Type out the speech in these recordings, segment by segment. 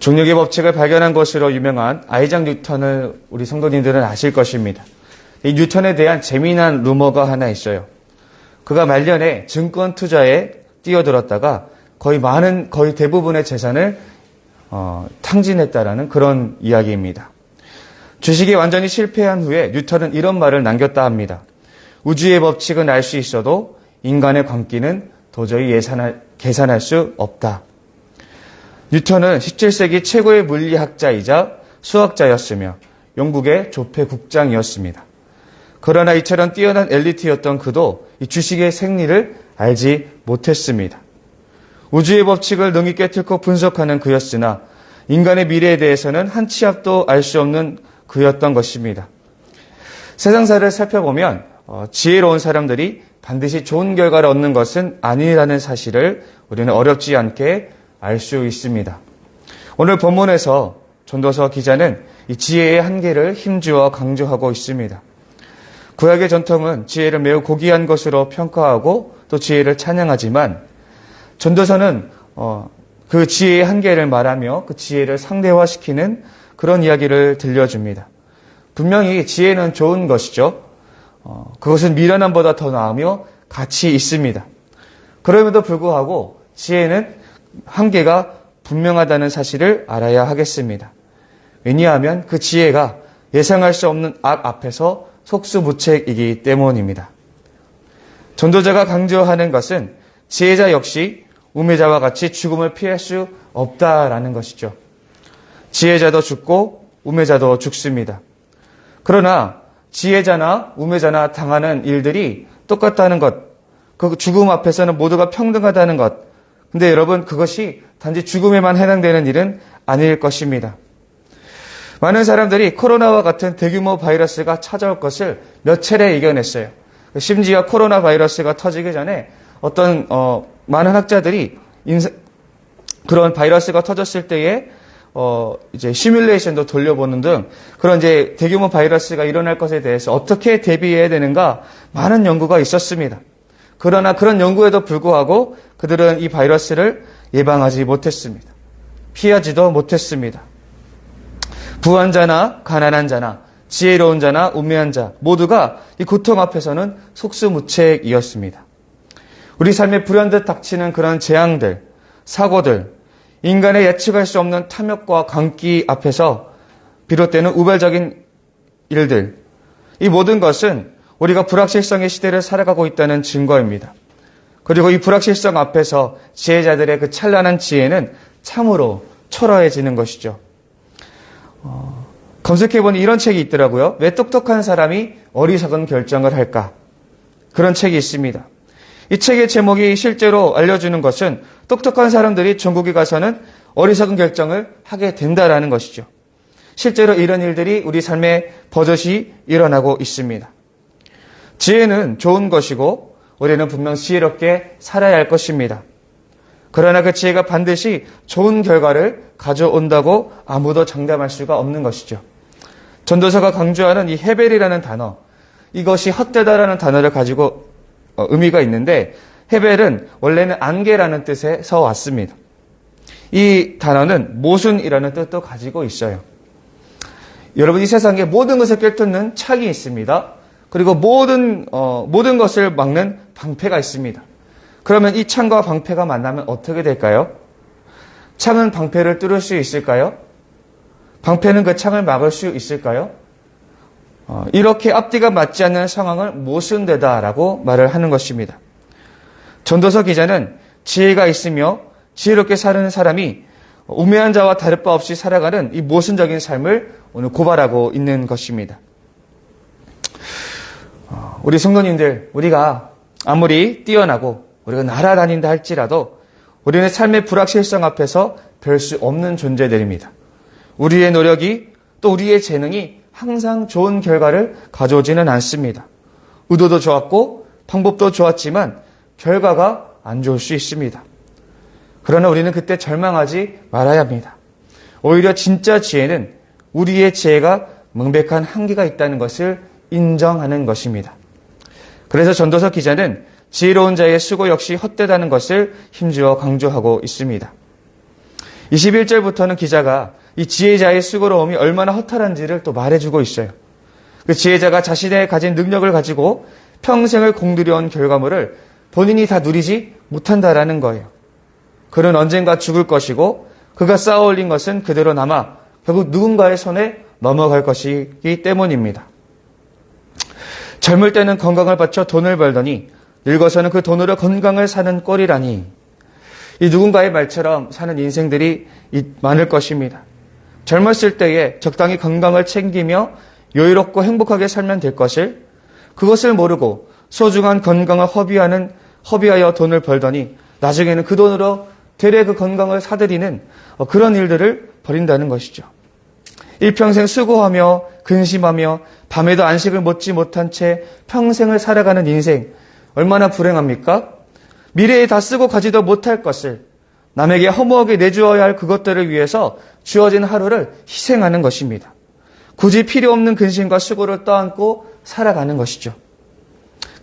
중력의 법칙을 발견한 것으로 유명한 아이작 뉴턴을 우리 성도님들은 아실 것입니다. 이 뉴턴에 대한 재미난 루머가 하나 있어요. 그가 말년에 증권 투자에 뛰어들었다가 거의 대부분의 재산을 탕진했다라는 그런 이야기입니다. 주식이 완전히 실패한 후에 뉴턴은 이런 말을 남겼다 합니다. 우주의 법칙은 알 수 있어도 인간의 광기는 도저히 계산할 수 없다. 뉴턴은 17세기 최고의 물리학자이자 수학자였으며 영국의 조폐국장이었습니다. 그러나 이처럼 뛰어난 엘리트였던 그도 이 주식의 생리를 알지 못했습니다. 우주의 법칙을 능히 꿰뚫고 분석하는 그였으나 인간의 미래에 대해서는 한 치 앞도 알 수 없는 그였던 것입니다. 세상사를 살펴보면 지혜로운 사람들이 반드시 좋은 결과를 얻는 것은 아니라는 사실을 우리는 어렵지 않게 알 수 있습니다. 오늘 본문에서 전도서 기자는 이 지혜의 한계를 힘주어 강조하고 있습니다. 구약의 전통은 지혜를 매우 고귀한 것으로 평가하고 또 지혜를 찬양하지만 전도서는 그 지혜의 한계를 말하며 그 지혜를 상대화시키는 그런 이야기를 들려줍니다. 분명히 지혜는 좋은 것이죠. 그것은 미련함보다 더 나으며 가치 있습니다. 그럼에도 불구하고 지혜는 한계가 분명하다는 사실을 알아야 하겠습니다. 왜냐하면 그 지혜가 예상할 수 없는 악 앞에서 속수무책이기 때문입니다. 전도자가 강조하는 것은 지혜자 역시 우매자와 같이 죽음을 피할 수 없다라는 것이죠. 지혜자도 죽고 우매자도 죽습니다. 그러나 지혜자나 우매자나 당하는 일들이 똑같다는 것, 그 죽음 앞에서는 모두가 평등하다는 것. 근데 여러분, 그것이 단지 죽음에만 해당되는 일은 아닐 것입니다. 많은 사람들이 코로나와 같은 대규모 바이러스가 찾아올 것을 몇 차례 이겨냈어요. 심지어 코로나 바이러스가 터지기 전에 어떤 많은 학자들이 그런 바이러스가 터졌을 때에 이제 시뮬레이션도 돌려보는 등 그런 이제 대규모 바이러스가 일어날 것에 대해서 어떻게 대비해야 되는가 많은 연구가 있었습니다. 그러나 그런 연구에도 불구하고 그들은 이 바이러스를 예방하지 못했습니다. 피하지도 못했습니다. 부한 자나 가난한 자나 지혜로운 자나 우매한 자 모두가 이 고통 앞에서는 속수무책이었습니다. 우리 삶에 불현듯 닥치는 그런 재앙들, 사고들, 인간의 예측할 수 없는 탐욕과 광기 앞에서 비롯되는 우발적인 일들, 이 모든 것은 우리가 불확실성의 시대를 살아가고 있다는 증거입니다. 그리고 이 불확실성 앞에서 지혜자들의 그 찬란한 지혜는 참으로 초라해지는 것이죠. 검색해보니 이런 책이 있더라고요. 왜 똑똑한 사람이 어리석은 결정을 할까? 그런 책이 있습니다. 이 책의 제목이 실제로 알려주는 것은 똑똑한 사람들이 전국에 가서는 어리석은 결정을 하게 된다라는 것이죠. 실제로 이런 일들이 우리 삶에 버젓이 일어나고 있습니다. 지혜는 좋은 것이고 우리는 분명 지혜롭게 살아야 할 것입니다. 그러나 그 지혜가 반드시 좋은 결과를 가져온다고 아무도 장담할 수가 없는 것이죠. 전도서가 강조하는 이 헤벨이라는 단어, 이것이 헛되다라는 단어를 가지고 의미가 있는데 헤벨은 원래는 안개라는 뜻에서 왔습니다. 이 단어는 모순이라는 뜻도 가지고 있어요. 여러분, 이 세상에 모든 것을 꿰뚫는 창이 있습니다. 그리고 모든 것을 막는 방패가 있습니다. 그러면 이 창과 방패가 만나면 어떻게 될까요? 창은 방패를 뚫을 수 있을까요? 방패는 그 창을 막을 수 있을까요? 이렇게 앞뒤가 맞지 않는 상황을 모순되다라고 말을 하는 것입니다. 전도서 기자는 지혜가 있으며 지혜롭게 사는 사람이 우매한 자와 다를 바 없이 살아가는 이 모순적인 삶을 오늘 고발하고 있는 것입니다. 우리 성도님들, 우리가 아무리 뛰어나고 우리가 날아다닌다 할지라도 우리는 삶의 불확실성 앞에서 별 수 없는 존재들입니다. 우리의 노력이 또 우리의 재능이 항상 좋은 결과를 가져오지는 않습니다. 의도도 좋았고 방법도 좋았지만 결과가 안 좋을 수 있습니다. 그러나 우리는 그때 절망하지 말아야 합니다. 오히려 진짜 지혜는 우리의 지혜가 명백한 한계가 있다는 것을 인정하는 것입니다. 그래서 전도서 기자는 지혜로운 자의 수고 역시 헛되다는 것을 힘주어 강조하고 있습니다. 21절부터는 기자가 이 지혜자의 수고로움이 얼마나 허탈한지를 또 말해주고 있어요. 그 지혜자가 자신의 가진 능력을 가지고 평생을 공들여온 결과물을 본인이 다 누리지 못한다라는 거예요. 그는 언젠가 죽을 것이고 그가 쌓아올린 것은 그대로 남아 결국 누군가의 손에 넘어갈 것이기 때문입니다. 젊을 때는 건강을 바쳐 돈을 벌더니 늙어서는 그 돈으로 건강을 사는 꼴이라니, 이 누군가의 말처럼 사는 인생들이 많을 것입니다. 젊었을 때에 적당히 건강을 챙기며 여유롭고 행복하게 살면 될 것을, 그것을 모르고 소중한 건강을 허비하여 돈을 벌더니 나중에는 그 돈으로 되레 그 건강을 사들이는 그런 일들을 벌인다는 것이죠. 일평생 수고하며 근심하며 밤에도 안식을 먹지 못한 채 평생을 살아가는 인생, 얼마나 불행합니까? 미래에 다 쓰고 가지도 못할 것을 남에게 허무하게 내주어야 할 그것들을 위해서 주어진 하루를 희생하는 것입니다. 굳이 필요 없는 근심과 수고를 떠안고 살아가는 것이죠.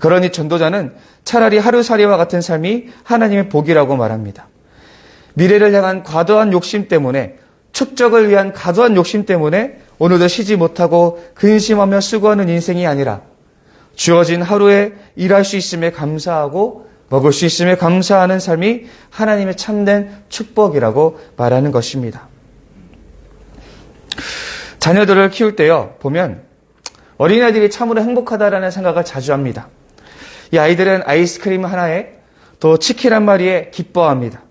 그러니 전도자는 차라리 하루살이와 같은 삶이 하나님의 복이라고 말합니다. 미래를 향한 과도한 욕심 때문에, 축적을 위한 과도한 욕심 때문에 오늘도 쉬지 못하고 근심하며 수고하는 인생이 아니라 주어진 하루에 일할 수 있음에 감사하고 먹을 수 있음에 감사하는 삶이 하나님의 참된 축복이라고 말하는 것입니다. 자녀들을 키울 때요, 보면 어린아이들이 참으로 행복하다라는 생각을 자주 합니다. 이 아이들은 아이스크림 하나에 또 치킨 한 마리에 기뻐합니다.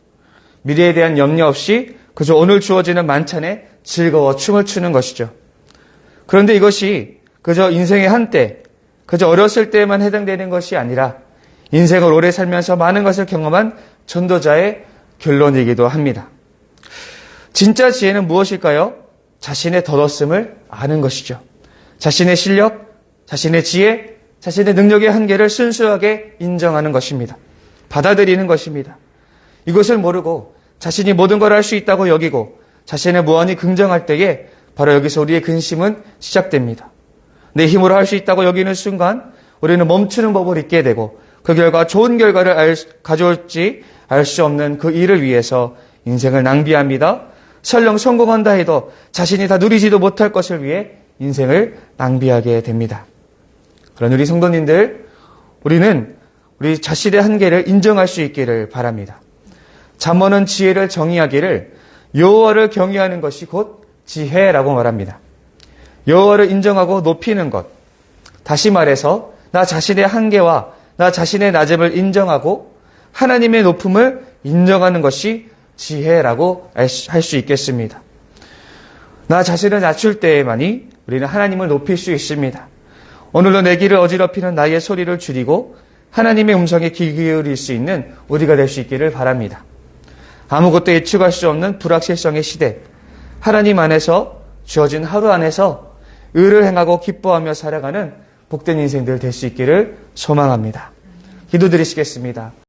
미래에 대한 염려 없이 그저 오늘 주어지는 만찬에 즐거워 춤을 추는 것이죠. 그런데 이것이 그저 인생의 한때, 그저 어렸을 때에만 해당되는 것이 아니라 인생을 오래 살면서 많은 것을 경험한 전도자의 결론이기도 합니다. 진짜 지혜는 무엇일까요? 자신의 덧없음을 아는 것이죠. 자신의 실력, 자신의 지혜, 자신의 능력의 한계를 순수하게 인정하는 것입니다. 받아들이는 것입니다. 이것을 모르고 자신이 모든 걸 할 수 있다고 여기고 자신의 무한히 긍정할 때에 바로 여기서 우리의 근심은 시작됩니다. 내 힘으로 할 수 있다고 여기는 순간 우리는 멈추는 법을 잊게 되고 그 결과 좋은 결과를 가져올지 알 수 없는 그 일을 위해서 인생을 낭비합니다. 설령 성공한다 해도 자신이 다 누리지도 못할 것을 위해 인생을 낭비하게 됩니다. 그런 우리 성도님들, 우리는 우리 자신의 한계를 인정할 수 있기를 바랍니다. 잠언은 지혜를 정의하기를 여호와를 경외하는 것이 곧 지혜라고 말합니다. 여호와를 인정하고 높이는 것, 다시 말해서 나 자신의 한계와 나 자신의 낮음을 인정하고 하나님의 높음을 인정하는 것이 지혜라고 할 수 있겠습니다. 나 자신을 낮출 때에만이 우리는 하나님을 높일 수 있습니다. 오늘도 내 길을 어지럽히는 나의 소리를 줄이고 하나님의 음성에 귀 기울일 수 있는 우리가 될 수 있기를 바랍니다. 아무것도 예측할 수 없는 불확실성의 시대, 하나님 안에서 주어진 하루 안에서 의를 행하고 기뻐하며 살아가는 복된 인생들 될 수 있기를 소망합니다. 기도드리시겠습니다.